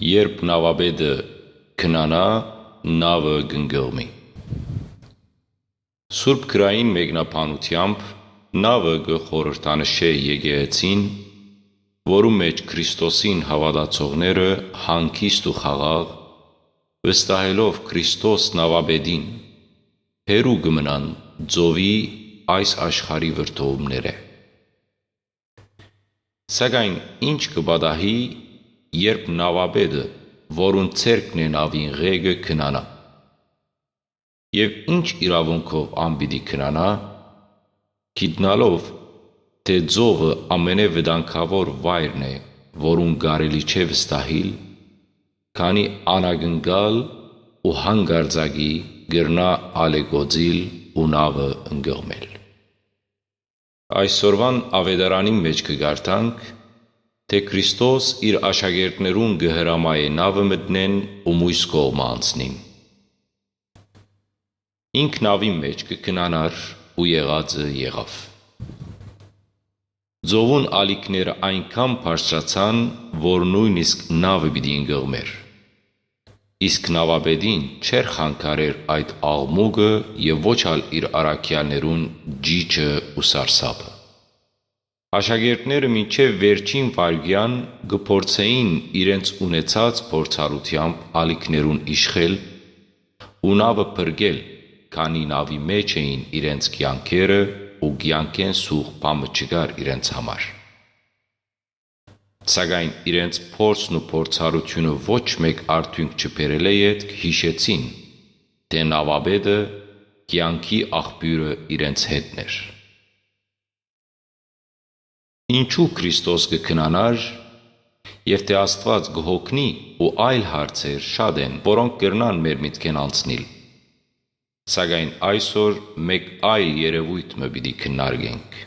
Երբ նավաբեդը քնանա, նավը գնգղմի։ Սուրբ գրային մեկնաբանությամբ նավը գխորհրդանշե եկեղեցին, որու մեջ Քրիստոսին հավատացողները հանգիստ ու խաղաղ, վստահելով Քրիստոս նավաբեդին, հեռու կմնան ծովի այս աշխարհի վրդովմները։ Սակայն ինչ կպատահի, երբ նավաբեդը, որուն ցերկն է նավին ղեկը, քնանա։ Եվ ինչ իրավունքով անպիտի քնանա, գիտնալով, թե ծովը ամենավտանգավոր վայրն է, որուն կարելի չէ վստահիլ, քանի անակնկալ ու հանկարծակի կրնա ալեկոծիլ ու նավը ընկղմել։ Այսօրվան ավետարանի մեջ կգարտանք, թե Քրիստոս իր աշակերտներուն կհրամայե նավը մտնեն ու մյուս կողմը անցնին։ Ինք նավի մեջ կքնանար ու եղածը եղավ։ Ծովուն ալիքները այնքան բարձրացան, որ նույնիսկ նավը պիտի ընկղմեր։ Իսկ նավաբեդին չէր խանգարեր այդ աղմուկը և ոչ ալ իր առաքյալներուն ջիջը ու սարսափը։ Աշակերտները մինչև վերջին վայրկյան կփորձեին իրենց ունեցած փորձառությամբ ալիքներուն իշխել ու նավը փրկել, քանի նավի մեջ էին իրենց կյանքերը ու կյանքեն սուղ բամը չկար իրենց համար։ Սակայն իրենց փորձն ու փորձառությունը ոչ մեկ արդյունք չբերել է ետք հիշեցին, թե նավաբեդը կյանքի աղբյուրը իրենց հետն էր։ Ինչու Քրիստոս կքնանար, և թե Աստված կհոգնի ու այլ հարցեր շատ են, որոնք կրնան մեր միտքեն անցնիլ։ Սակայն այսօր մեկ այլ երևույթ մը պիտի քննարկենք։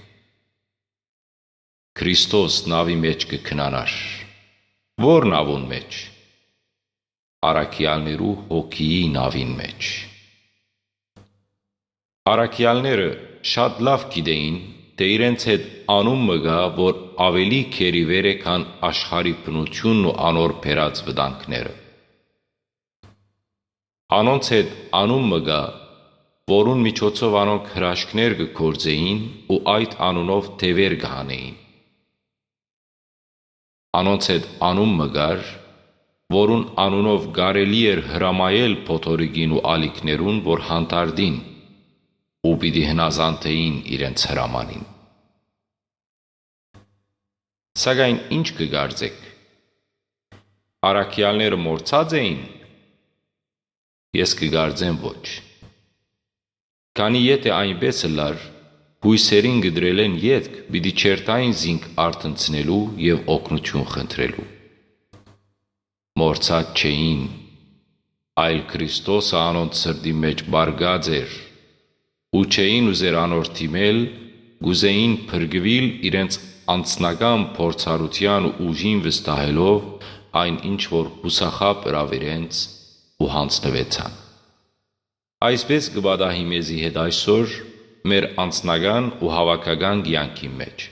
Քրիստոս նավի մեջ կքնանար։ Ո՞ր նավուն մեջ։ Առաքյալներու հոգիի նավին մեջ։ Առաքյալները շատ լավ գիտեին, թե իրենց հետ անուն մը գա, որ ավելի քերիվեր է, քան աշխարհի բնությունն ու անոր բերած վտանգները։ Անոնց հետ անուն մը գա, որուն միջոցով անոնք հրաշքներ կգործեին ու այդ անունով դևեր կհանեին։ Անոնց հետ անուն մը գար, որուն անունով կարելի էր հրամայել փոթորիկին ու ալիքներուն, որ հանդարտին ու պիտի հնազանդեին իրենց հրամանին։ Սակայն ինչ կգարձեք։ Առաքյալները մոռացած էին։ Ես կգարձեմ ոչ։ Քանի եթե այնպես լար, հույսերին գդրել են ետք, պիտի չերտային զինք արթնցնելու և օգնություն խնդրելու։ Մոռացած չէին, այլ Քրիստոսը անոնց սրտի մեջ բարգած էր, ու չէին ուզեր անոր դիմել, գուզեին փրկվել իրենց անձնական փորձառության ու ուժին վստահելով այն ինչ որ հուսախաբ ըրավ իրենց ու հանձնվեցան։ Այսպես կպատահի մեզի հետ այսօր մեր անձնական ու հավաքական կյանքի մեջ։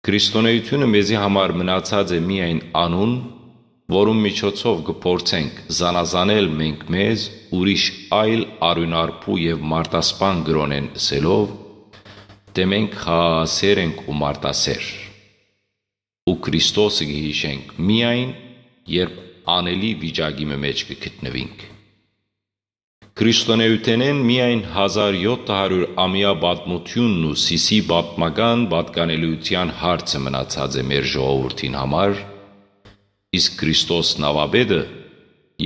Քրիստոնեությունը մեզի համար մնացած է միայն անուն, որում միջոցով կփորձենք զանազանել մենք մեզ ուրիշ այլ արյունարբու և մարտասպան կրոնեն ասելով, թե մենք խաղաղասեր ենք ու մարտասեր, ու Քրիստոսը կհիշենք միայն, երբ անելի վիճակի մեջ կգտնվենք։ Քրիստոնեութենեն միայն 1700 ամյա պատմությունն ու Սիսի պատմական պատկանելիության հարցը մնացած է մեր ժողովրդին համար, իսկ Քրիստոս նավաբեդը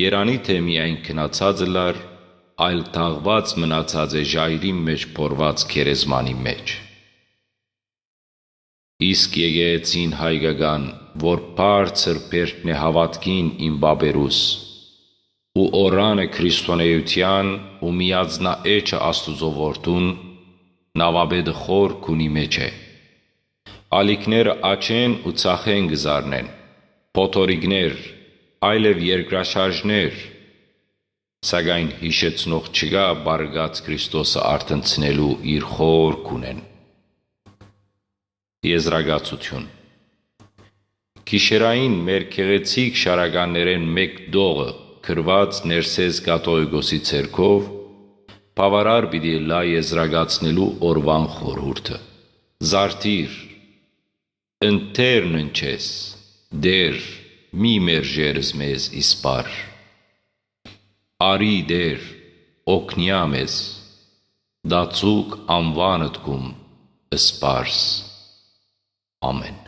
երանի թե միայն քնացած լար, այլ թաղված մնացած է ժայռի մեջ փորված գերեզմանի մեջ։ Իսկ եկեղեցին հայկական, որ բարձր բերդն է հավատքին իմ բաբերուս, ու օրանը քրիստոնեության ու միածնաէջը Աստուծո որդուն, նավաբեդը խոր քունի մեջ է։ Ալիքները աչեն ու ծախեն կզարնեն, փոթորիկներ, այլև երկրաշարժներ, սակայն հիշեցնող չկա բարգած Քրիստոսը արթնցնելու իր խոր քունեն։ Եզրակացություն։ Գիշերային մեր քեղեցիկ շարականներեն մեկ դողը քրված ներսես կաթողիկոսի ցերքով բավարար պիտի լա եզրագացնելու օրվան խորհուրդը։ Զարթիր, ընթերն ընչես, դեր մի մերժերս մեզ իսպար, արի դեր օգնյա մեզ, դացուկ անվանդ կում սպարս, ամեն։